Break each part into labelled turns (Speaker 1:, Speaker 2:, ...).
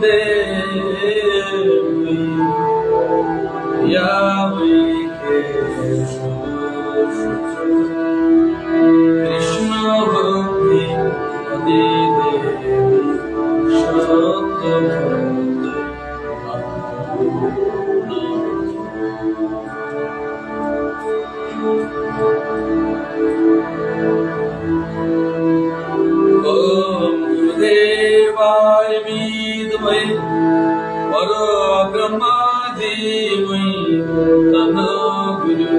Speaker 1: देवी या कृष्ण भक्ति नदी देवी देवाय विद्महे परब्रह्मा धीमहि तन्नो गुरु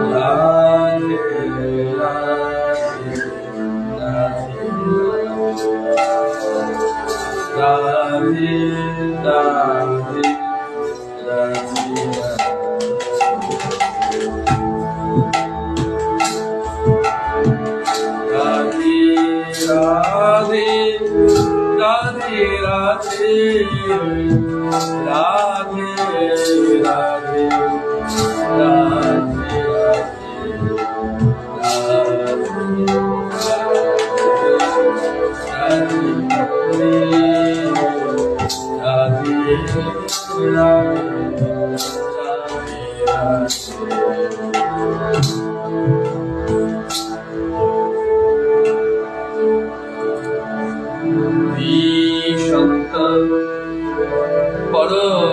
Speaker 1: राधे राधे राधे राधे राधे राधे राधे राधे राधे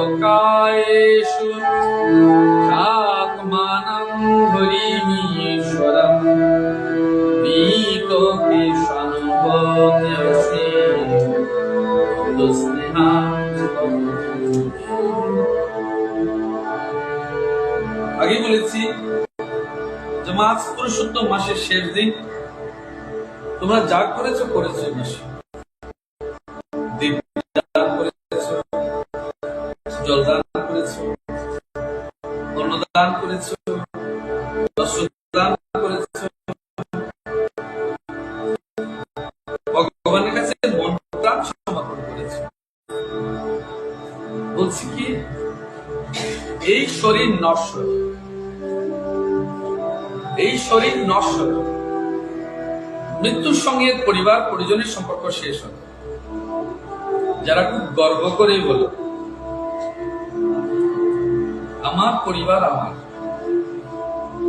Speaker 1: परकायेषु आत्मानं हरिमीश्वरं नीतोकेशानुभवन्यसे আগে বলেছি যে মাস পুরুষোত্তম মাসের শেষ দিন তোমরা যা করেছো করেছো মাসে জলদান করেছো, অন্নদান করেছো, বস্ত্রদান করেছো, ভগবানের কাছে মন প্রাণ সমর্পণ করেছো। বলছি কি এই শরীর নশ্বর, এই শরীর নশ্বর, মৃত্যুর সঙ্গে পরিবার পরিজনের সম্পর্ক শেষ হয়। যারা খুব গর্ব করে বলে আমার পরিবার আমার,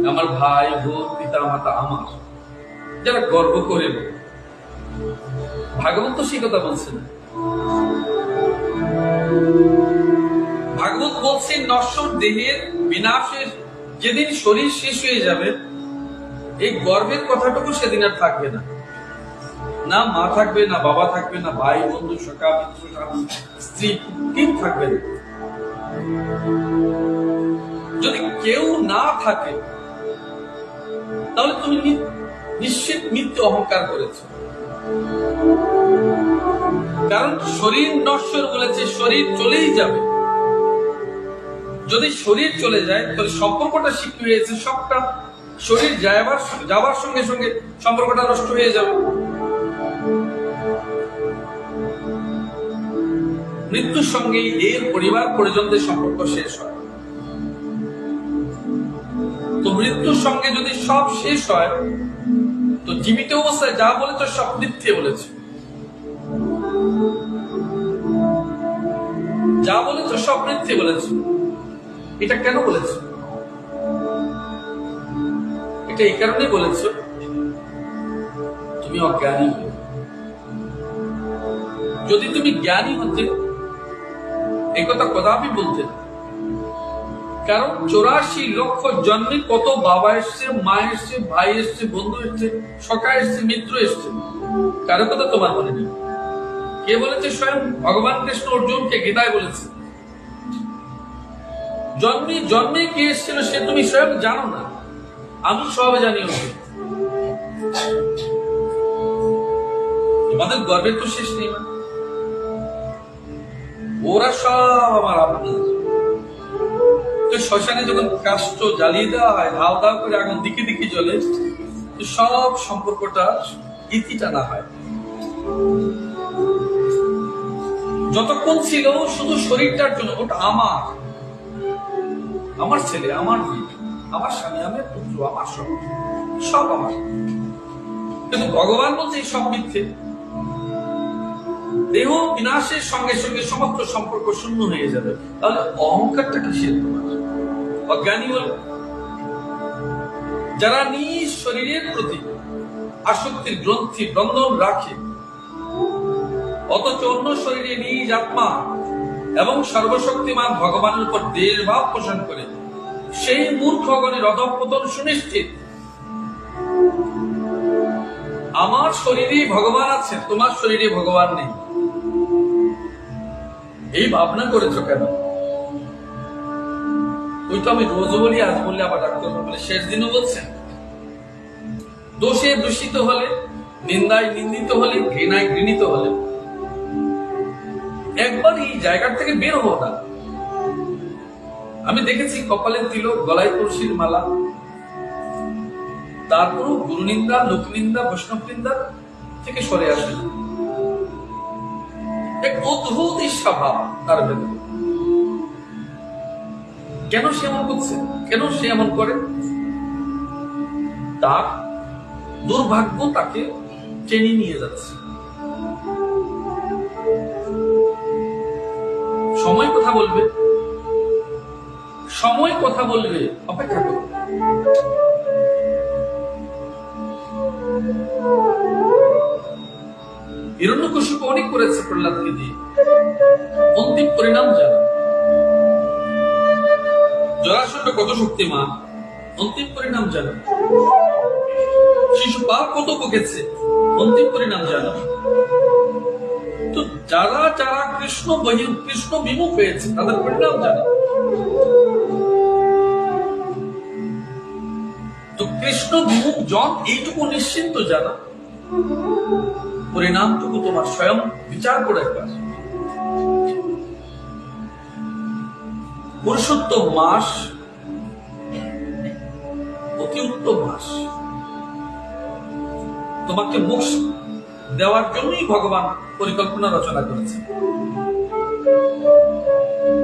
Speaker 1: আমার ভাই বোন পিতা মাতা আমার, যারা গর্ব করে বলে, ভাগবত তো সেই কথা বলছেন। ভাগবত বলছেন নশ্বর দেহের বিনাশের যেদিন শরীর শেষ হয়ে যাবে, এই গর্বের কথাটুকু সেদিন আর থাকবে না। না মা থাকবে, না বাবা থাকবে, না ভাই বন্ধু সখা মিত্র স্ত্রী, কেউ থাকবে না। যদি কেউ না থাকে তাহলে তুমি নিশ্চিত মৃত্যু অহংকার করেছ। কারণ শরীর নশ্বর বলেছে, শরীর চলেই যাবে। যদি শরীর চলে যায় তাহলে সম্পর্কটা শিখতে হয়েছে, সবটা শরীর যাবার সঙ্গে সঙ্গে সম্পর্কটা নষ্ট হয়ে যাবে। মৃত্যুর সঙ্গে এর পরিবার পরিজনদের সম্পর্ক শেষ হয়। তো মৃত্যুর সঙ্গে যদি সব শেষ হয় তো জীবিত অবস্থায় যা বলেছ সব মিথ্যে বলেছ, যা বলেছ সব মিথ্যে বলেছ। এটা কেন বলেছ? এটা এই কারণে বলেছ তুমি অজ্ঞানী। যদি তুমি জ্ঞানী হতে এই কথা কদাপি বলতে। কারণ 84 লক্ষ জন্মে কত বাবা এসছে, মা এসছে, ভাই এসছে, বন্ধু এসছে, সখা এসছে, মিত্র এসছে, কারো কথা তোমার মনে নেই। কে বলেছে? স্বয়ং ভগবান কৃষ্ণ অর্জুনকে গীতায় বলেছে। জন্মে জন্মে কে এসেছিল সে তুমি স্বয়ং জানো না, আমি সব জানি। তোমাদের গর্বের তো শেষ নেই। ওরা সব আমার আপনার। তো শ্মশানে যখন কাষ্ঠ জ্বালিয়ে দেওয়া হয়, ধাও ধাও করে আগুন দিকে দিকে জ্বলে, সব সম্পর্কটা ইতি টানা হয়। যতক্ষণ ছিল শুধু শরীরটার জন্য, ওটা আমার, আমার ছেলে, আমার মেয়ে, আমার স্বামী, আমার পুত্র, আমার সব, সব আমার। কিন্তু ভগবান বলছে এই সব মিথ্যে। দেহ বিনাশের সঙ্গে সঙ্গে সমস্ত সম্পর্ক শূন্য হয়ে যাবে। তাহলে অহংকারটা কিসের তোমার? অজ্ঞানী বল। যারা নিজ শরীরের প্রতি আসক্তির গ্রন্থি বন্ধন রাখে, অথচ অন্য শরীরে নিজ আত্মা এবং সর্বশক্তিমান ভগবানের উপর দেশ ভাব পোষণ করে, সেই মূর্খগণের অধঃপতন সুনিশ্চিত। আমার শরীরে ভগবান আছে, তোমার শরীরে ভগবান নেই, এই ভাবনা করেছো কেন? ওই তো আমি রোজ বলি, আজ বললে আবার ডাক্তার বলে, শেষ দিনও বলছেন। দোষে দূষিত হলে, নিন্দায় নিন্দিত হলে, ঘৃণায় ঘৃণিত হলে একবার এই জায়গার থেকে বের হো না। আমি দেখেছি কপালের তিলক, গলায় তুলসীর মালা, তারপরও গুরু নিন্দা, লোক নিন্দা, বৈষ্ণব নিন্দা থেকে সরে আসে। এক অদ্ভুত স্বভাব তার ভেতরে। কেন সে এমন করছে? কেন সে এমন করে? তার দুর্ভাগ্য তাকে টেনে নিয়ে যাচ্ছে। সময় কথা বলবে, সময় কথা বলবে, অপেক্ষা করো। হিরণ্যকশিপু অনেক করেছে প্রহ্লাদকে দিয়ে, অন্তিম পরিণাম জানা। জরাসন্ধ কত শক্তিমান, অন্তিম পরিণাম জানা। শিশুপাল কত বকেছে, অন্তিম পরিণাম জানা। তো যারা যারা কৃষ্ণ বিমুখ হয়েছে তাদের পরিণাম জানা। তো কৃষ্ণ বিমুখ জন এইটুকু নিশ্চিন্ত জানা, পরিণামটুকু তোমার স্বয়ং বিচার করে একবার। পুরুষোত্তম মাস অতি উত্তম মাস। তোমাকে মোক্ষ দেওয়ার জন্যই ভগবান পরিকল্পনা রচনা করেছে।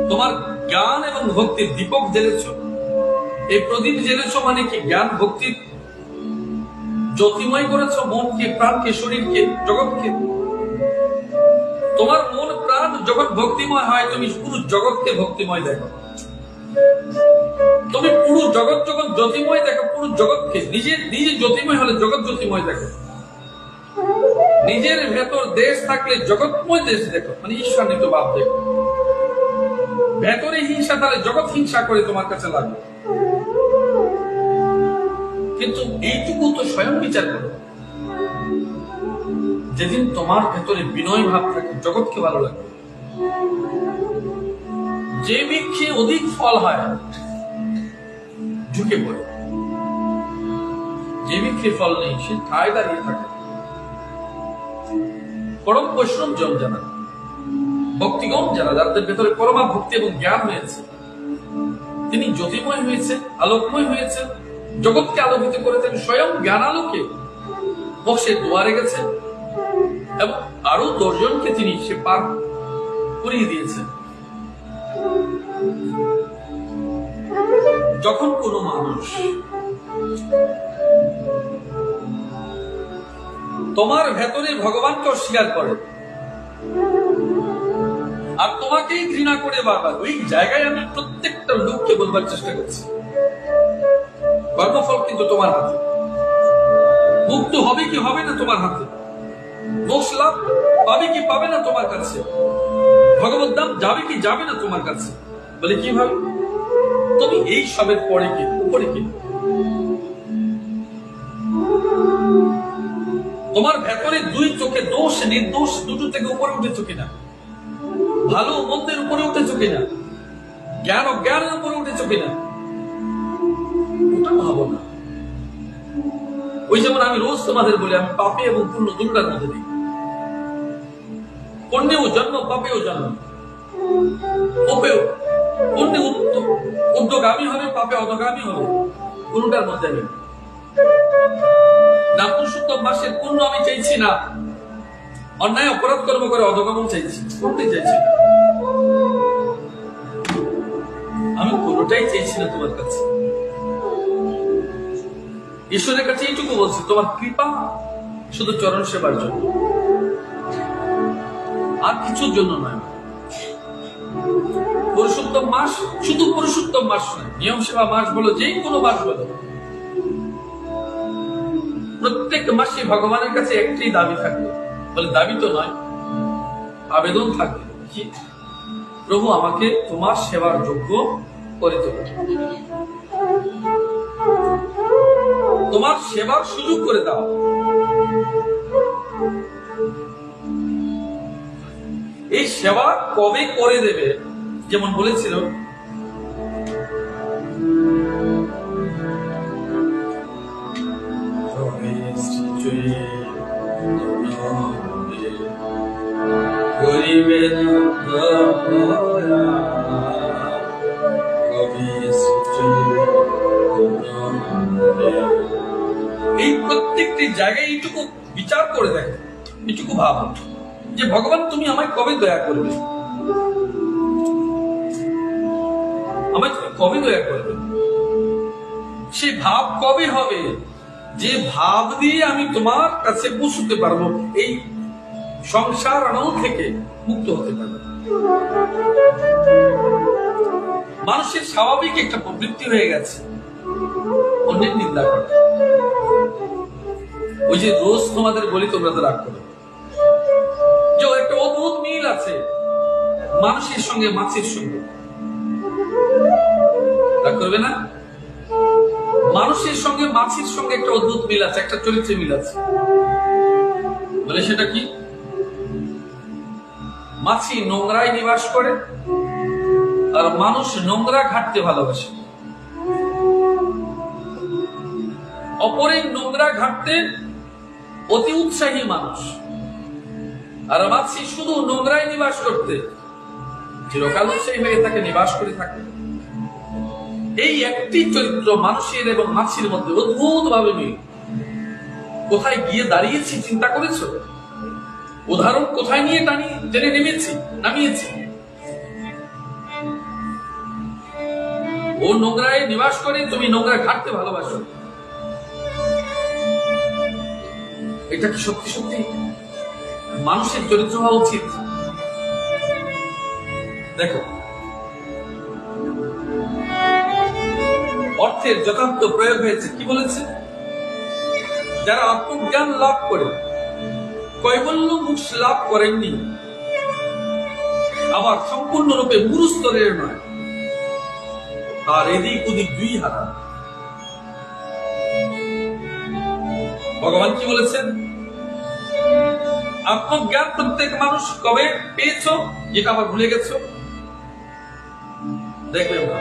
Speaker 1: তোমার জ্ঞান এবং ভক্তির দীপক জ্বেলেছ, এই প্রদীপ জ্বেলেছ মানে কি? জ্ঞান ভক্তির জ্যোতিময় করেছ মনকে, প্রাণকে, শরীরকে, জগৎকে। তোমার মন প্রাণ জগৎ ভক্তিময় হয়, তুমি পুরো জগৎকে ভক্তিময় দেখো। তুমি পুরো জগৎ যখন জ্যোতিময় দেখো, পুরো জগৎকে নিজে জ্যোতিময় হলে জগৎ জ্যোতিময় দেখো। নিজের ভেতর দেশ থাকলে জগৎময় দেশ দেখো, মানে ঈশ্বরান্বিত ভাব দেখো। ভেতরে হিংসা তাহলে জগৎ হিংসা করে তোমার কাছে লাগবে। কিন্তু এইটুকু তো স্বয়ং বিচার করো। যেদিন তোমার ভেতরে বিনয় ভাব থাকে, জগৎকে ভালো লাগবে। যে বৃক্ষে অধিক ফল হয় ঝুঁকে পড়ে, যে বৃক্ষে ফল নেই সে ঠায় দাঁড়িয়ে থাকে। পরম বৈষ্ণব জন জানা, ভক্তিগণ যারা, যাদের ভেতরে পরমা ভক্তি এবং জ্ঞান হয়েছে, তিনি জ্যোতিময় হয়েছে, আলোকময় হয়েছে, জগৎকে আলোকিত করেছেন স্বয়ং জ্ঞান আলোকে। মোক্ষের দুয়ারে গেছেন এবং আরো 10 জনকে তিনি সে পার করিয়ে দিয়েছেন। যখন কোনো মানুষ তোমার ভেতরে ভগবানকে অস্বীকার করে আর তোমাকেই ঘৃণা করে বারবার, ওই জায়গায় আমি প্রত্যেকটা লোককে বলবার চেষ্টা করছি, কর্মফল কিন্তু তোমার হাতে। মুক্ত হবে কি হবে না তোমার হাতে। মোক্ষ লাভ পাবে কি পাবে না তোমার কাছে। ভগবত ধাম যাবে কি যাবে না তোমার কাছে। বলে কিভাবে? তুমি এই সবের পরে কি উপরে কি? তোমার ভেতরে দুই চোখে দোষ নির্দোষ দুটো থেকে উপরে উঠেছো কিনা, ভালো মন্দের উপরে উঠেছো কিনা, জ্ঞান অজ্ঞানের উপরে উঠেছো কিনা, ওটা ভাবো না। ওই যেমন আমি রোজ তোমাদের বলি, আমি পাপে এবং পুণ্য দুটার মধ্যে দিই। পুণ্যেও জন্ম, পাপেও জন্ম। পুণ্যে উদ্যোগামী হবে, পাপে অধগামী হবে, কোনটার মধ্যে আমি না। পুরুষোত্তম মাসের পুণ্য আমি চাইছি না, অন্যায় অপরাধ কর্ম করে অধগমন চাইছি, কোনটাই চাইছি না। আমি কোনটাই চাইছি না তোমার কাছে। ঈশ্বরের কাছে এইটুকু বলছি, তোমার কৃপা শুধু চরণ সেবার জন্য, আর কিছুর জন্য নয়। পুরুষোত্তম মাস শুধু পুরুষোত্তম মাস নয়, নিয়ম সেবা মাস বলো, যে কোনো মাস বলো, প্রত্যেক মাসে ভগবানের কাছে একটি দাবি থাকবে, বলে দাবি তো নয়, আবেদন থাকবে, কি প্রভু আমাকে তোমার সেবার যোগ্য করে তোলো, তোমার সেবার সুযোগ করে দাও। এই সেবা কবে করে দেবে? যেমন বলেছিল এই প্রত্যেকটি জায়গায় এইটুকু বিচার করে দেখো, এইটুকু ভাবো যে ভগবান তুমি আমায় কবে দয়া করবে, আমায় তুমি কবে দয়া করবে। সে ভাব কবে হবে? যে ভাব দিয়ে আমি তোমার কাছে পৌঁছতে পারবো, এই সংসার আনল থেকে মুক্ত হতে পারবো। মানুষের স্বাভাবিক একটা প্রবৃত্তি হয়ে গেছে অন্যের নিন্দা করা। ওই যে রোজ তোমাদের বলি, তোমরা তো রাগ করো, যে একটা অদ্ভুত মিল আছে মানুষের সঙ্গে মাছের সঙ্গে, রাগ করবে না? মানুষের সঙ্গে মাছের সঙ্গে একটা অদ্ভুত মিল আছে, একটা চরিত্রে মিল আছে। বলে সেটা কি? মাছি নোংরায় নিবাস করে আর মানুষ নোংরা ঘাটতে ভালোবাসে। অপরের নোংরা ঘাটতে অতি উৎসাহী মানুষ, আর মাছি শুধু নোংরায় নিবাস করতে চিরকাল উৎসাহী হয়ে তাকে নিবাস করে থাকে। এই একটি চরিত্র মানুষের এবং মাছির মধ্যে অদ্ভুত ভাবে মিল। কোথায় গিয়ে দাঁড়িয়েছি চিন্তা করেছো? উদাহরণ কোথায় নিয়ে টেনে নামিয়েছি। ও নোংরায় নিবাস করে, তুমি নোংরা ঘাটতে ভালোবাসো। এটা কি সত্যি সত্যি মানুষের চরিত্র হওয়া উচিত? দেখো, অর্থের যথার্থ প্রয়োগ হয়েছে। কি বলেছে? যারা আত্মজ্ঞান লাভ করে কৈবল্য মোক্ষ লাভ করেননি, আবার সম্পূর্ণরূপে গুরুস্তরের নয়, আর এদিক ওদিক দুই হারা। ভগবান কি বলেছেন? আত্মজ্ঞান প্রত্যেক মানুষ কবে পেয়েছ, যেটা আবার ভুলে গেছো? দেখবেন না,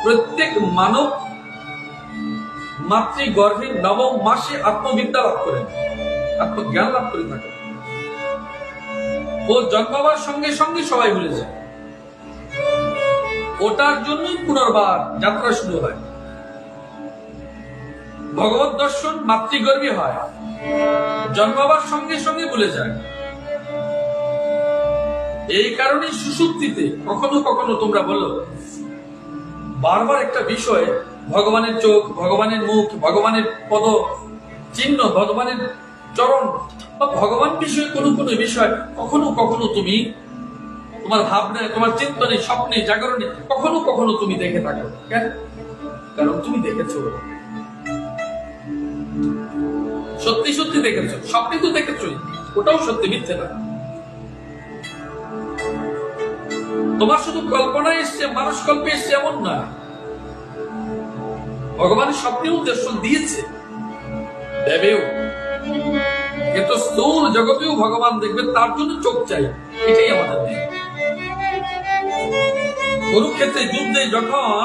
Speaker 1: প্রত্যেক মানব মাতৃগর্ভে নবম মাসে আত্মবিদ্যা লাভ করেন, আত্মজ্ঞান লাভ করে থাকে। ও জন্মাবার সঙ্গে সঙ্গে সবাই ভুলে যায়। ওটার জন্যই পুনর্বার যাত্রা শুরু হয়। ভগবত দর্শন মাতৃগর্ভে হয়, জন্মাবার সঙ্গে সঙ্গে ভুলে যায়। এই কারণে সুষুপ্তিতে কখনো কখনো তোমরা বলো, বারবার একটা বিষয়, ভগবানের চোখ, ভগবানের মুখ, ভগবানের পদ চিহ্ন, ভগবানের চরণ বা ভগবান বিষয়ে কোনো কোনো বিষয় কখনো কখনো তুমি তোমার ভাবনায়, তোমার চিন্তনে, স্বপ্নে, জাগরণে কখনো কখনো তুমি দেখে থাকো। কেন? কারণ তুমি দেখেছো, সত্যি সত্যি দেখেছো। স্বপ্নে তো দেখেছোই, ওটাও সত্যি, মিথ্যে না। তোমার শুধু কল্পনায় এসছে, মানুষ কল্পে এসছে এমন না। ভগবানের স্বপ্নেও দর্শন দিয়েছে, দেবেও। এত স্থূল জগতেও ভগবান দেখবে, তার জন্য চোখ চাই। এটাই আমাদের নেই। কুরুক্ষেত্রে যুদ্ধে যখন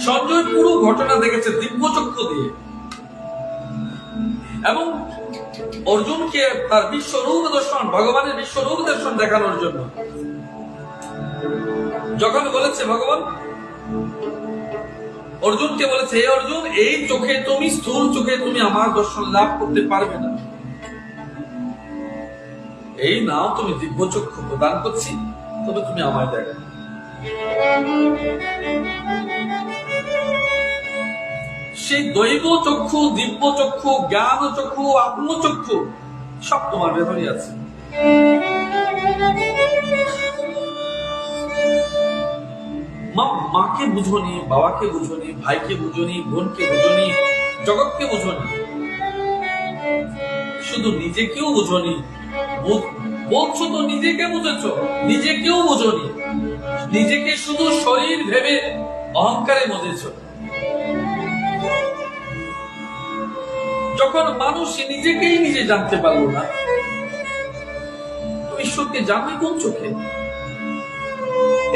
Speaker 1: সঞ্জয় পুরো ঘটনা দেখেছে দিব্যচক্ষু দিয়ে, এবং অর্জুনকে তার বিশ্বরূপ দর্শন, ভগবানের বিশ্বরূপ দর্শন দেখানোর জন্য যখন বলেছে, ভগবান অর্জুনকে বলেছে, হে অর্জুন, এই চোখে তুমি, স্থূল চোখে তুমি আমার দর্শন লাভ করতে পারবে না। এই নাও, তুমি দিব্যচক্ষু প্রদান করছি, তবে তুমি আমায় দেখো। সেই দৈব চক্ষু, দিব্য চক্ষু, জ্ঞান চক্ষু, আত্মচক্ষু সব তোমার ভেতরে আছে। মাকে বুঝোনি, বাবাকে বুঝোনি, ভাইকে বুঝোনি, বোনকে বুঝোনি, জগৎকে বুঝোনি, শুধু নিজেকেও বুঝোনি। বলছো তো নিজেকে বুঝেছো, নিজেকেও বুঝোনি, নিজেকে শুধু শরীর ভেবে অহংকারে মজেছ। যখন মানুষ নিজেকেই নিজে জানতে পারলো না, তো ঈশ্বরকে জানবে কোন চোখে?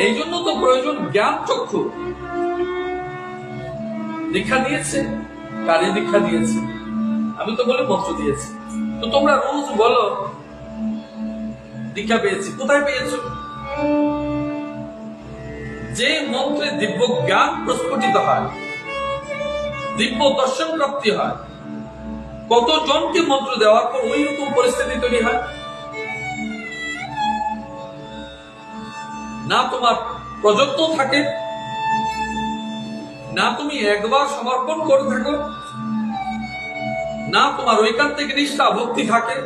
Speaker 1: এই জন্য তো প্রয়োজন জ্ঞান চক্ষু। দীক্ষা দিয়েছে, কারে দীক্ষা দিয়েছে? আমি তো বলে মন্ত্র দিয়েছি। তো তোমরা রোজ বলো দীক্ষা পেয়েছি। কোথায় পেয়েছো? যে মন্ত্রে দিব্য জ্ঞান প্রস্ফুটিত হয়, দিব্য দর্শন প্রাপ্তি হয়, কতজনকে মন্ত্র দেওয়ার পর ওই রকম পরিস্থিতি তৈরি হয়। না তোমার প্রযত্ন থাকে, না তুমি একবার সমর্পণ করে থাকো, না তোমার ঐকান্তিক নিষ্ঠা ভক্তি থাকে,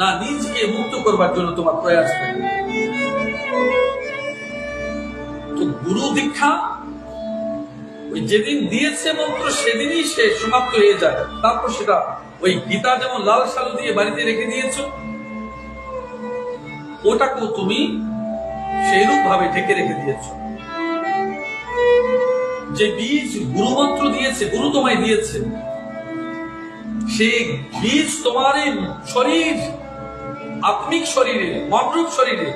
Speaker 1: না নিজকে মুক্ত করবার জন্য তোমার প্রয়াস থাকে। তো গুরু দীক্ষা ওই যেদিন দিয়েছে মন্ত্র সেদিনই সে সমাপ্ত হয়ে যায়। তারপর সেটা ওই গীতা যেমন লাল সালু দিয়ে বাড়িতে রেখে দিয়েছ, ওটাকেও তুমি সেইরূপ ভাবে ঢেকে রেখে দিয়েছ। যে বীজ গুরু মন্ত্র দিয়েছে, গুরু তোমায় দিয়েছে, সেই বীজ তোমার শরীর, আত্মিক শরীরে, মনরূপ শরীরে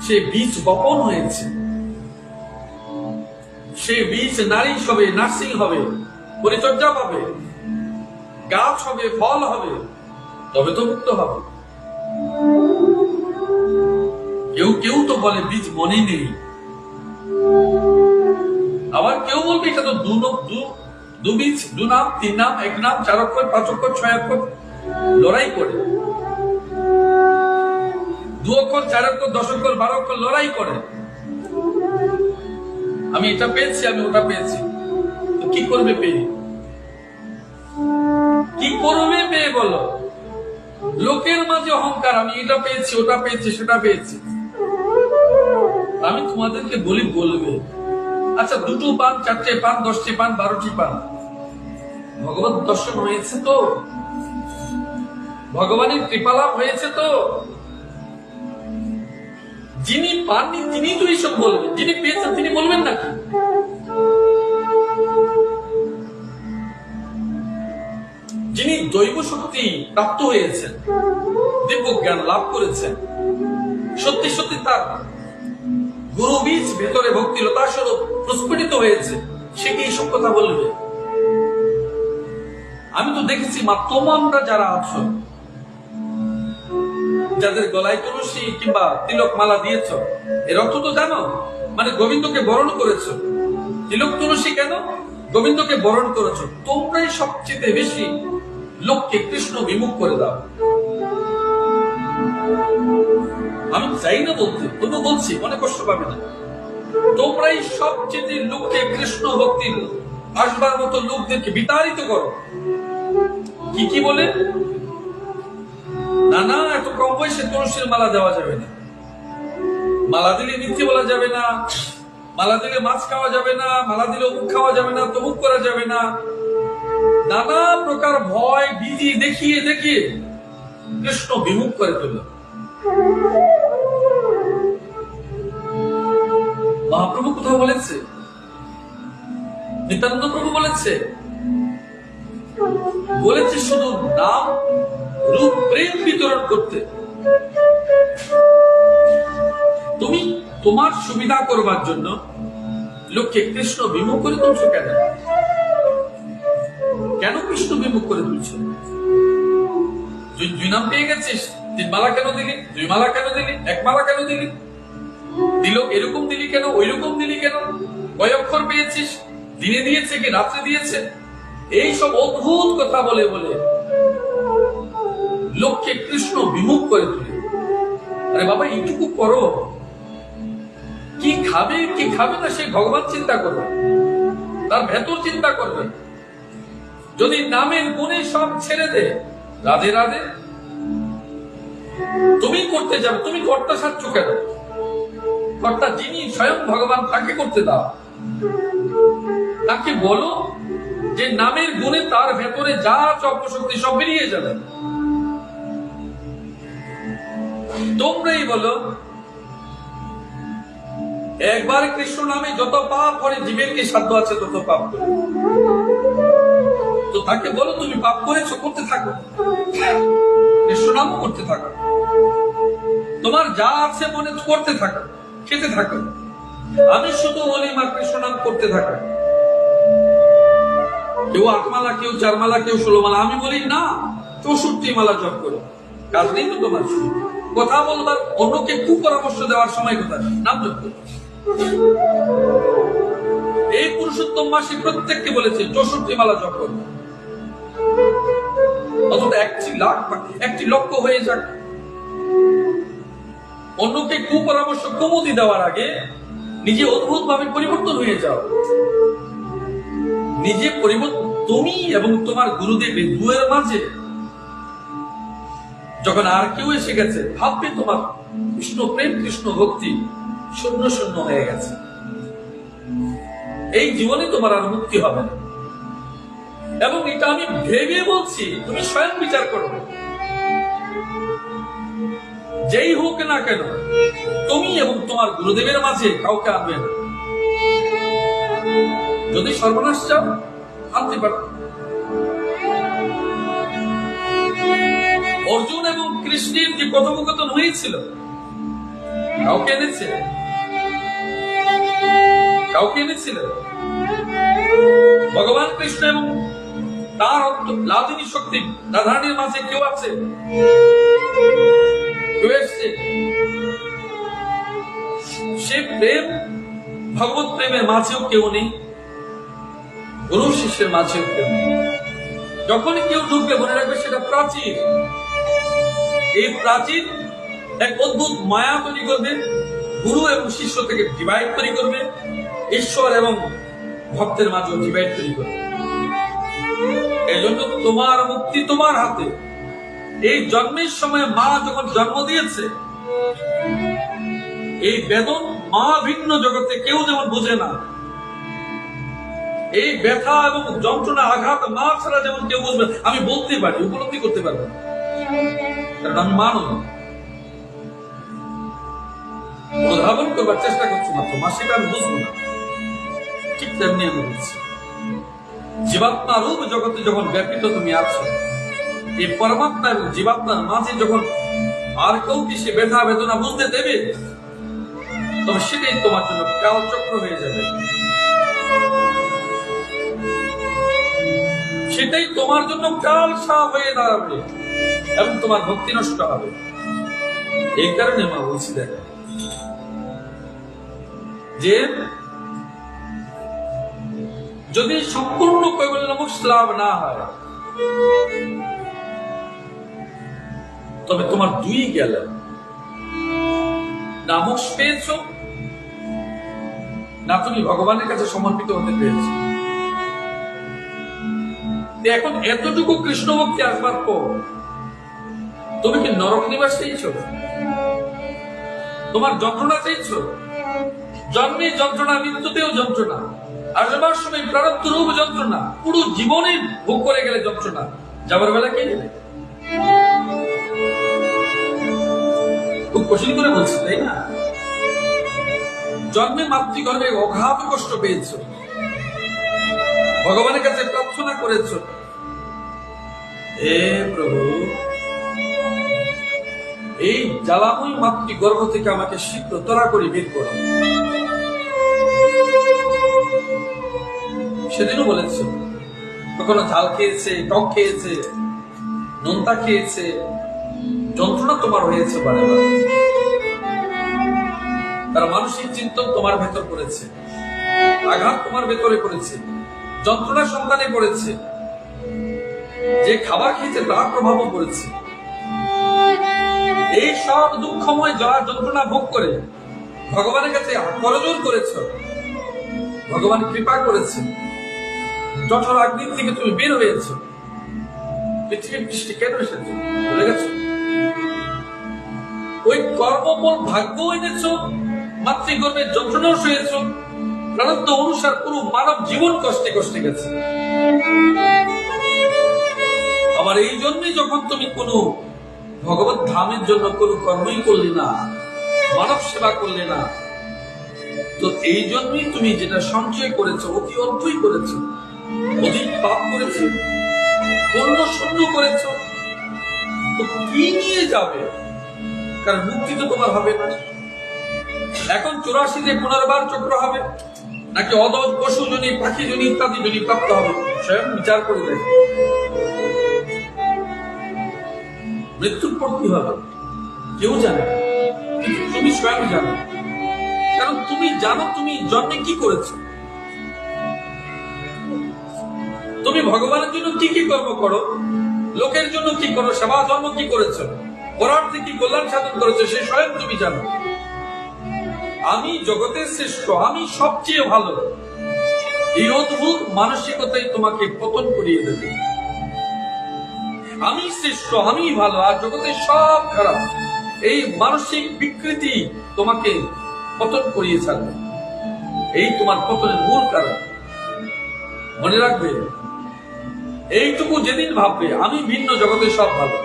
Speaker 1: সে বীজ বপন হয়েছে। সে বীজ নারী হবে, নার্সিং হবে, পরিচর্যা পাবে, গাছ হবে, ফল হবে, তবে তো মুক্ত হবে। কেউ কেউ তো বলে বীজ মনে নেই, আবার কেউ বলবে এটা তো দু বীজ, দু নাম, তিন নাম, এক নাম, 4 অক্ষর, 5 অক্ষর, 6 অক্ষর, লড়াই করে। 2 অক্ষর, 4 অক্ষর, 10 অক্ষর, 12 অক্ষর লড়াই করে। আমি এটা পেয়েছি, আমি ওটা পেয়েছি। তো কি করবে পেয়ে? কি করবে পেয়ে বলো? লোকের মাঝে অহংকার, আমি এটা পেয়েছি, ওটা পেয়েছি, সেটা পেয়েছি। আমি তোমাদেরকে বলি, বলবে আচ্ছা 2টো পান, 4টে পান, 10টে পান, 12টি পান, ভগবত দর্শন হয়েছে তো? ভগবানের কৃপালাভ হয়েছে তো? যিনি পাননি তিনি তো এইসব বলবেন, যিনি পেয়েছেন তিনি বলবেন নাকি? যিনি দৈব শক্তি প্রাপ্ত হয়েছেন, দিব্য জ্ঞান লাভ করেছেন, সত্যি সত্যি তার গুরু বীজ ভেতরে ভক্তিলতা স্বরূপ প্রস্ফুটিত হয়েছে, সে কি এইসব কথা বলবে? আমি তো দেখেছি মা, তোমরা যারা আছো, যাদের গলায় তুলসী কিংবা তিলক মালা দিয়েছ, এর অর্থ তো জানো, মানে গোবিন্দকে বরণ করেছো। তিলক তুলসী কেন? গোবিন্দকে বরণ করেছো। তোমরাই সবচেয়ে বেশি লোককে কৃষ্ণ বিমুখ করে দাও। আমি চাই না বলতে, তবু বলছি, মনে কষ্ট পাবে না। তোমরাই সবচেয়ে লোককে কৃষ্ণ ভক্তির আসবার মতো লোকদেরকে বিতাড়িত করো। কি কি বলে? না না, এত কম বয়সে তুলসীর মালা দেওয়া যাবে না, মালা দিলে মিথ্যে বলা যাবে না, মালা দিলে মাছ খাওয়া যাবে না, মালা দিলে অমুক খাওয়া যাবে না, তমুক করা যাবে না। নানা প্রকার ভয় বিধি দেখিয়ে দেখিয়ে কৃষ্ণ বিমুখ করে তোল। মহাপ্রভু কোথাও বলেছে? নিত্যানন্দ প্রভু বলেছে? বলেছে শুধু নাম রূপ প্রেম বিতরণ করতে। তুমি তোমার সুবিধা করবার জন্য লোককে কৃষ্ণ বিমুখ করে তুলছো কেন? কেন কৃষ্ণ বিমুখ করে তুলছো? 2 নাম পেয়ে গেছিস, 3 মালা কেন দিলি? 2 মালা কেন দিলি? 1 মালা কেন দিলি? দিল এরকম দিলি কেন? ওই রকম দিলি কেন? কয় অক্ষর পেয়েছিস? দিনে দিয়েছে কি রাত্রে দিয়েছে? এই সব অদ্ভুত কথা বলে বলে লোককে কৃষ্ণ বিমুখ করে তুলে। আরে বাবা, এইটুকু করো। কি খাবে কি খাবে না সেই ভগবান চিন্তা করো। তার ভেতর চিন্তা করবে। যদি নামের গুণে সব ছেড়ে দে, রাধে রাধে তুমি করতে যাবে, তুমি কর্তা সাচ্ছ কেন? কর্তা যিনি স্বয়ং ভগবান, তাকে করতে দাও। তাকে বলো যে নামের গুণে তার ভেতরে যা আছে অপশক্তি সব বেরিয়ে যাবে। তোমরাই বলো, একবার কৃষ্ণ নামে যত পাপ করে, জীবের কি সাধ্য আছে তত পাপ করে। তো তাকে বলো তুমি পাপ করেছো, করতে থাকো, কৃষ্ণ নাম করতে থাকো, তোমার যা আছে মনে করতে থাকো, খেতে থাকো। আমি শুধু বলি মা কৃষ্ণ নাম করতে থাকো। কেউ 8 মালা, কেউ 4 মালা, কেউ 16 মালা। আমি বলি না, 64 মালা জপ করো। কাজ নেই তো তোমার, কথা বলবার, অন্যকে কুপরামর্শ দেওয়ার সময় কোথায়? নাম জপ করো। এই পুরুষোত্তম মাসে প্রত্যেককে বলেছে 64 মালা জপ করো। অথবা একটি লক্ষ্য হয়ে যাক। অন্যকে কুপরামর্শ, কুমুদি দেওয়ার আগে নিজে অদ্ভুত ভাবে পরিবর্তন হয়ে যাও। নিজে পরিবর্তন, তুমি এবং তোমার গুরুদেব দুয়ের মাঝে যখন আর কেউ এসে গেছে, ভাববে তোমার কৃষ্ণ প্রেম, কৃষ্ণ ভক্তি শূন্য শূন্য হয়ে গেছে। এই জীবনে তোমার আর মুক্তি হবে না। এবং এটা আমি ভেবে বলছি, তুমি স্বয়ং বিচার করো। যেই হোক না কেন, তুমি এবং তোমার গুরুদেবের মাঝে কাউকে আনবে না। যদি সর্বনাশ চাও, আনতে পারো। অর্জুন এবং কৃষ্ণের যে কথোপকথন হয়েছিল, কাউকে এনেছে? কাউকে এনেছিল? ভগবান কৃষ্ণ এবং তার লাদিনী শক্তি রাধারানীর মাঝে কেউ আছে? কেউ এসছে? সে প্রেম, ভগবত প্রেমের মাঝেও কেউ নেই, গুরু শিষ্যের মাঝেও কেউ নেই। যখনই কেউ ঢুকবে, মনে রাখবে সেটা প্রাচীর। এই প্রাচীর এক অদ্ভুত মায়া তৈরি করবে, গুরু এবং শিষ্য থেকে ডিভাইড তৈরি করবে, ঈশ্বর এবং ভক্তের মাঝে ডিভাইড তৈরি করবে। এই জন্য তোমার মুক্তি তোমার হাতে। এই জন্মের সময় মা যখন জন্ম দিয়েছে, এই বেদন মা ভিন্ন জগতে কেউ যেমন বোঝে না, এই ব্যথা এবং যন্ত্রণা আঘাত মা ছাড়া যেমন কেউ বুঝবে। আমি বলতে পারি, উপলব্ধি করতে পারবো, কারণ আমি মানব। অনুধাবন করবার চেষ্টা করছি মাত্র, মা সেটা আমি বুঝবো না। ঠিক তেমনি আমি বলছি, জীবাত্মা রূপ জগতে যখন ব্যাপিত তুমি আছো, এই পরমাত্মা এবং জীবাত্মার মাঝে যখন আর কেউ কি সে ব্যথা বেদনা বুঝতে দেবে, তবে সেটাই তোমার জন্য কালচক্র হয়ে যাবে। সেটাই তোমার জন্য কাল সাপ হয়ে দাঁড়াবে এবং তোমার ভক্তি নষ্ট হবে। এই কারণে মা বলছি, দেখো যে যদি সম্পূর্ণ কৈবল্য মোক্ষ লাভ না হয়, তবে তোমার দুই গেল, না মোক্ষ পেয়েছ, না তুমি ভগবানের কাছে সমর্পিত হতে পেরেছ। এখন এতটুকু কৃষ্ণ ভক্তি আসবার পর তুমি কি নরক নিবাস চাইছ? তোমার যন্ত্রণা চাইছ? জন্মে যন্ত্রণা, মৃত্যুতেও যন্ত্রণা, আসবার সময় প্রারব্ধ রূপ যন্ত্রণা, পুরো জীবনে ভোগ করে গেলে যন্ত্রণা, যাবার বেলা কে গেলে? খুব কঠিন করে বলছি, তাই না? জন্মে মাতৃগর্ভে অগাধ কষ্ট পেয়েছ, ভগবানের কাছে প্রার্থনা করেছ, হে প্রভু, এই জ্বালাময় মাতৃগর্ভ থেকে আমাকে শীঘ্র তরা করে বের করো। সেদিনও বলেছ, কখনো ঝাল খেয়েছে, টক খেয়েছে, নোনতা খেয়েছে, যন্ত্রণা তোমার হয়েছে বারে বারে। তারা মানসিক চিন্তন তোমার ভেতর করেছে, আঘাত তোমার ভেতরে করেছে, যন্ত্রণা সন্তানে পড়েছে, যে খাবার খেয়েছে তার প্রভাবও পড়েছে। এই সব দুঃখময় যারা যন্ত্রণা ভোগ করে ভগবানের কাছে করজোর করেছ, ভগবান কৃপা করেছে, জঠর আগ্নি থেকে তুমি বের হয়েছো, পৃথিবী পৃষ্ঠে কেন এসেছো ভুলে গেছো? ওই কর্মফল ভাগ্য এনেছো, মাতৃগর্ভের যন্ত্রণাও সয়েছো, প্রারব্ধ অনুসার পুরো মানব জীবন কষ্টে কষ্টে গেছে। আবার এই জন্যই যখন তুমি কোনো ভগবত ধামের জন্য কোনো কর্মই করলে না, মানব সেবা করলে না, তো এই জন্যই তুমি যেটা সঞ্চয় করেছো অতি অল্পই করেছো, অধিক পাপ করেছো, পূর্ণ শূন্য করেছো, তো কি নিয়ে যাবে? কারণ মুক্তি তো তোমার হবে না। এখন 84 পুনর্বার চক্র হবে, নাকি অদজ পশু জনি, পাখি জনি ইত্যাদি জনি প্রাপ্ত হবে? স্বয়ং বিচার করে দেখো। মৃত্যুর পর কি হবে কেউ জানে না, কিন্তু তুমি স্বয়ং জানো। কারণ তুমি জানো তুমি জন্মে কি করেছো, তুমি ভগবানের জন্য কি কি কর্ম করো, লোকের জন্য কি করো, সেবা ধর্ম কি করেছো, পরার্থে কি কল্যাণ সাধন করেছো, সে স্বয়ং তুমি জানো। আমি জগতের শ্রেষ্ঠ, আমি সবচেয়ে ভালো, এই অদ্ভুত মানসিকতাই তোমাকে পতন করিয়ে দেবে। আমি শ্রেষ্ঠ, আমি ভালো, আর জগতের সব খারাপ, এই মানসিক বিকৃতি তোমাকে পতন করিয়ে ছাড়বে। এই তোমার পতনের মূল কারণ। মনে রাখবে, এইটুকু যেদিন ভাববে আমি ভিন্ন জগতের সব ভালো,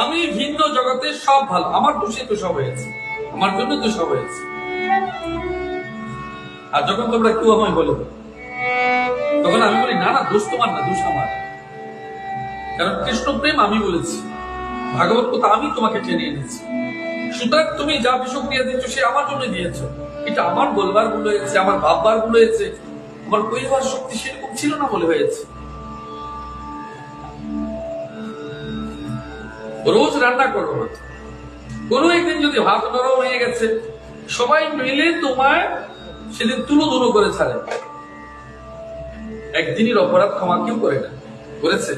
Speaker 1: আমি ভিন্ন জগতের সব ভালো, আমার দোষে তো সব হয়েছে, আমার জন্য তো সব হয়েছে। আর যখন তোমরা কেউ আমায় বলো, তখন আমি বলি না না, দোষ তোমার না, দোষ আমার। কারণ কৃষ্ণ প্রেম আমি বলেছি, ভাগবত কথা আমি তোমাকে টেনে এনেছি। সুতরাং তুমি যা বিষক্রিয়া দিচ্ছ সে আমার জন্য দিয়েছ। এটা আমার বলবার ভুল হয়েছে, আমার ভাববার ভুল হয়েছে, আমার পরিবার শক্তি সেরকম ছিল না বলে হয়েছে। রোজ রান্না করো না, কোনো একদিন যদি ভাত নরম হয়ে গেছে, সবাই মিলে তোমায় সেদিন তুলো করে ছাড়ে। একদিনের অপরাধ ক্ষমা কেউ করে না, করেছে?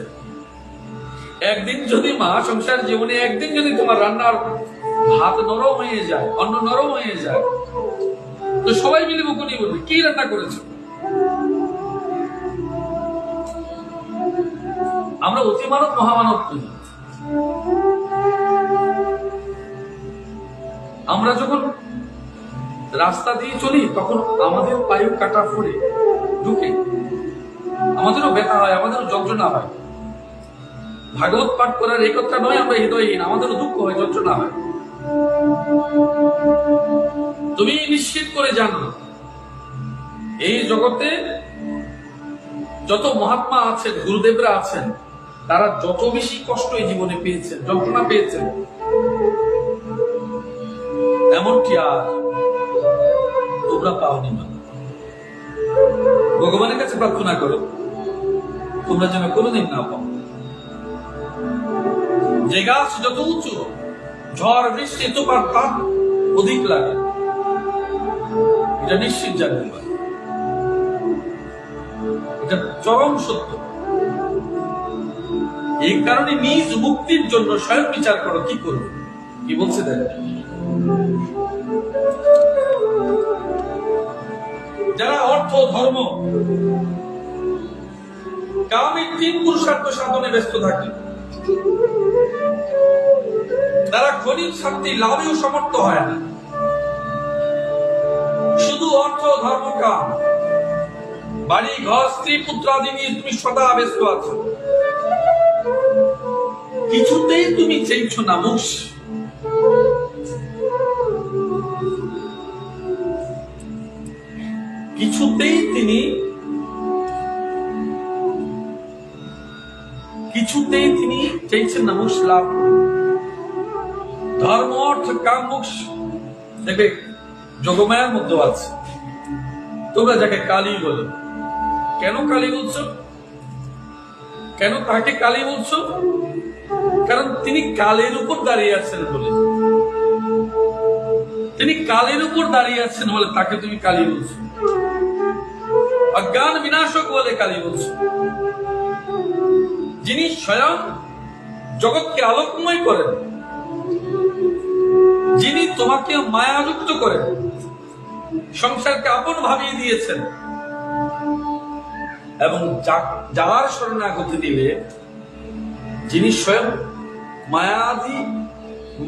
Speaker 1: একদিন যদি মা সংসার জীবনে একদিন যদি তোমার রান্নার ভাত নরম হয়ে যায়, অন্ন নরম হয়ে যায়, তো সবাই মিলে বকুনি বলবে কি রান্না করেছো। আমরা অতিমানব মহামানব তুলি। আমরা যখন রাস্তা দিয়ে চলি তখন আমাদের পায়ে কাটা ফুলে ঢুকে, আমাদেরও ব্যথা হয়, আমাদেরও যন্ত্রণা হয়। ভাগবত পাঠ করার এই কথা নয় আমরা হৃদয়হীন, আমাদেরও দুঃখ হয়, যন্ত্রণা হয়। তুমি নিশ্চিত করে জানো, এই জগতে যত মহাত্মা আছেন, গুরুদেবরা আছেন, তারা যত বেশি কষ্ট এই জীবনে পেয়েছেন, যন্ত্রণা পেয়েছেন, এমনকি আর তোমরা পাওনি না। ভগবানের কাছে প্রার্থনা করো তোমরা যেন কোনোদিন না পাও। যে গাছ যত উঁচু, ঝড় বৃষ্টি তোপার তাপ অধিক লাগে, এটা নিশ্চিত জানতে পারে, এটা চরম সত্য। এই কারণে নিজ মুক্তির জন্য স্বয়ং বিচার করো কি করবে। কি বলছে দেখো, যারা অর্থ, ধর্ম, কামিক 3 পুরুষার্থ সাধনে ব্যস্ত থাকে, তারা ক্ষণিক শান্তি লাভেও সমর্থ হয় না। শুধু অর্থ, ধর্ম, কাম, বাড়ি ঘর, স্ত্রী পুত্রাদি নিয়ে তুমি সদা ব্যস্ত আছো, কিছুতেই তুমি চাইছো না মুখ। কিছুতেই তিনি চাইছেন না মোক্ষ লাভ। ধর্ম, অর্থ, কাম, মোক্ষ দেখবে যোগমায়ার মধ্যে আছে। তোমরা যাকে কালী বলো, কেন কালী বলছো? কেন তাকে কালী বলছো? কারণ তিনি কালের উপর দাঁড়িয়ে আছেন বলে, তিনি কালের উপর দাঁড়িয়ে আছেন বলে তাকে তুমি কালী বলছো। অজ্ঞান বিনাশক বলে কালী বলছো। যিনি স্বয়ং জগৎকে আলোকময় করেন, যিনি তোমাকে মায়াযুক্ত করেন, সংসারকে আপন ভাবিয়ে দিয়েছেন, এবং যার শরণাগতি দিলে যিনি স্বয়ং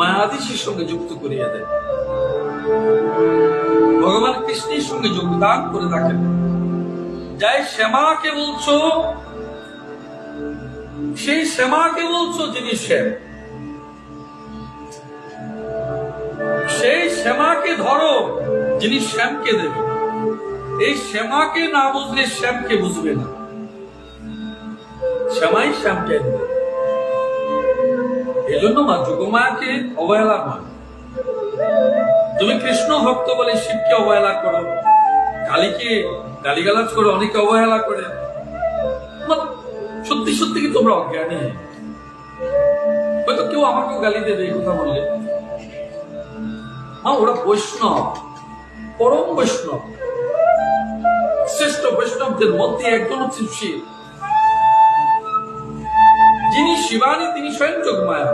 Speaker 1: মায়াধীশের সঙ্গে যুক্ত করিয়া দেন, ভগবান কৃষ্ণের সঙ্গে যোগদান করে থাকেন। যাই শ্যামাকে বলছো, সেই শ্যামাকে বলছো যিনি শ্যাম, সেই শ্যামাকে ধরো যিনি শ্যামকে দেবে। এই শ্যামাকে না বুঝলে শ্যামকে বুঝবে না, শ্যামাই শ্যামকে দেবে। এই জন্য মা যোগমায়াকে অবহেলা নয়। তুমি কৃষ্ণ ভক্ত বলে শিবকে অবহেলা করো, কালীকে গালিগালাজ করো, অনেকে অবহেলা করে। সত্যি সত্যি কি তোমরা অজ্ঞানী? হয়তো কেউ আমাকেও গালি দেবে এই কথা বললে। ওরা বৈষ্ণব, পরম বৈষ্ণব, শ্রেষ্ঠ বৈষ্ণবদের মধ্যে একজন হচ্ছেন শিব। যিনি শিবানী তিনি স্বয়ং যোগমায়া।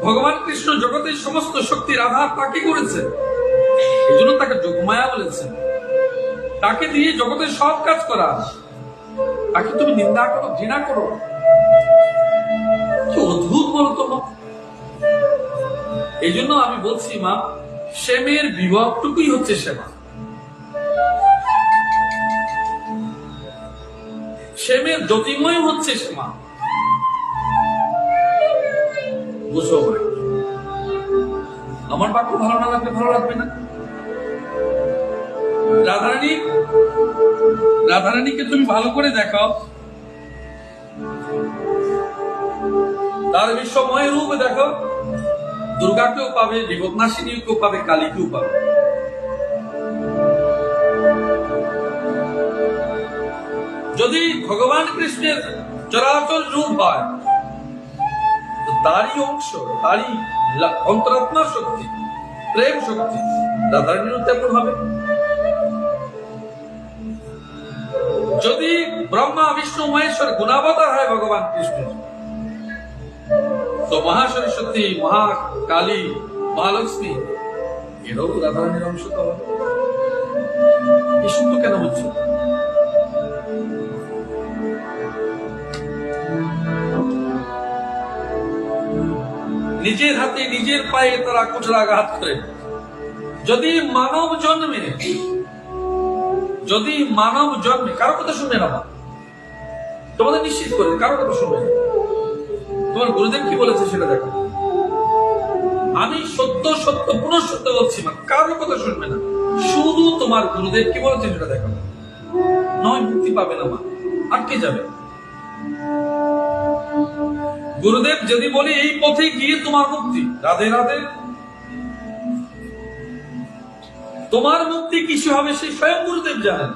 Speaker 1: ভগবান কৃষ্ণ জগতের সমস্ত শক্তির আধার তাকে করেছেন, এই জন্য তাকে যোগমায়া বলেছেন। তাকে দিয়ে জগতের সব কাজ করা। তাকে তুমি নিন্দা করো, ঘৃণা করো, কি অদ্ভুত বলো তো। এই জন্য আমি বলছি মা, শ্যামের বিভবটুকুই হচ্ছে সেবা। শ্যামের জ্যোতির্ময় হচ্ছে সেবা। বুঝো ভাই, আমার বাক্য ভালো না লাগলে ভালো লাগবে না। রাধারানীকে তুমি ভালো করে দেখো, তার বিশ্বময় রূপ দেখো। দুর্গাকেও পাবে, বিপদনাশিনীকেও পাবে, কালীকেও পাবে। যদি ভগবান কৃষ্ণের চরাচর রূপ হয়, তারই অংশ, তারই অন্তরাত্মা শক্তি, প্রেম শক্তি রাধারানীর তেমন হবে। যদি ব্রহ্মা বিষ্ণু মহেশ্বর গুণাবতার হয় ভগবান কৃষ্ণের, তো মহাসরস্বতী, মহাকালী, মহালক্ষ্মী এরাও রাধারানীর অংশ তো হবে। এই সত্য কেন বলছো? নিজের হাতে নিজের পায়ে তারা কুঠারাঘাত করে। যদি মানব জন্মে কারো কথা শুনবে না, তোমাদের নিশ্চিত করে কারো কথা শুনবে না। তোমার গুরুদেব কি বলেছে সেটা দেখো। আমি সত্য সত্য পুনঃসত্য বলছি না, কারো কথা শুনবে না, শুধু তোমার গুরুদেব কি বলেছে সেটা দেখো। নয় মুক্তি পাবে না মা, আটকে যাবে। গুরুদেব যদি বলে এই পথে গিয়ে তোমার মুক্তি, রাধে রাধে, তোমার মুক্তি কিছু হবে সেই স্বয়ং গুরুদেব জানেন।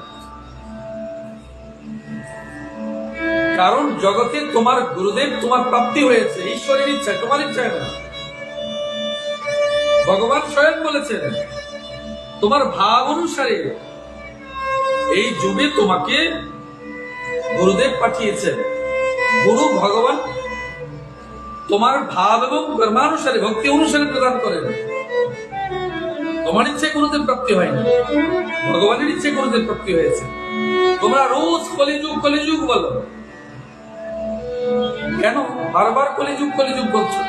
Speaker 1: কারণ জগতে তোমার গুরুদেব তোমার প্রাপ্তি হয়েছে ঈশ্বরের ইচ্ছায়, তোমার ইচ্ছায় না। ভগবান স্বয়ং বলেছেন তোমার ভাব অনুসারে এই যুগে তোমাকে গুরুদেব পাঠিয়েছেন। গুরু ভগবান তোমার ভাব এবং কর্মানুসারে, ভক্তি অনুসারে প্রদান করেন। তোমার ইচ্ছে গুরুদেব প্রাপ্তি হয়নি, ভগবানের ইচ্ছে গুরুদেব প্রাপ্তি হয়েছে। তোমরা রোজ কলিযুগ কলিযুগ বলো, কেন বারবার কলিযুগ কলিযুগ বলছো?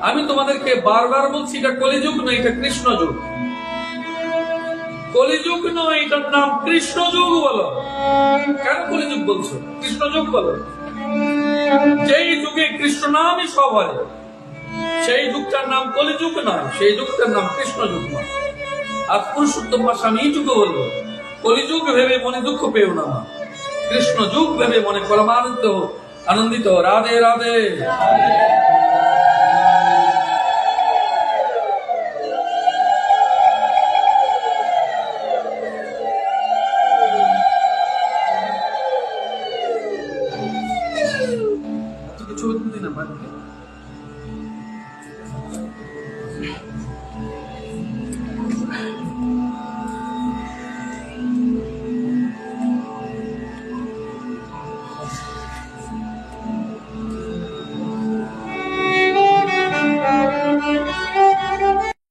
Speaker 1: আমি তোমাদেরকে বারবার বলছি এটা কলিযুগ নয়, এটা কৃষ্ণ যুগ। কলিযুগ নয়, এটার নাম কৃষ্ণ যুগ বলো। কেন কলিযুগ বলছো? কৃষ্ণ যুগ বলো। যেই যুগে কৃষ্ণ নামই সব হয়, সেই যুগটার নাম কলিযুগ নয়, সেই যুগটার নাম কৃষ্ণ যুগ নয়। আর পুরুষোত্তম ভাষা আমি এই যুগে বলবো, কলিযুগ ভেবে মনে দুঃখ পেও না, কৃষ্ণ যুগ ভেবে মনে পরমানন্দ আনন্দিত। রাধে রাধে।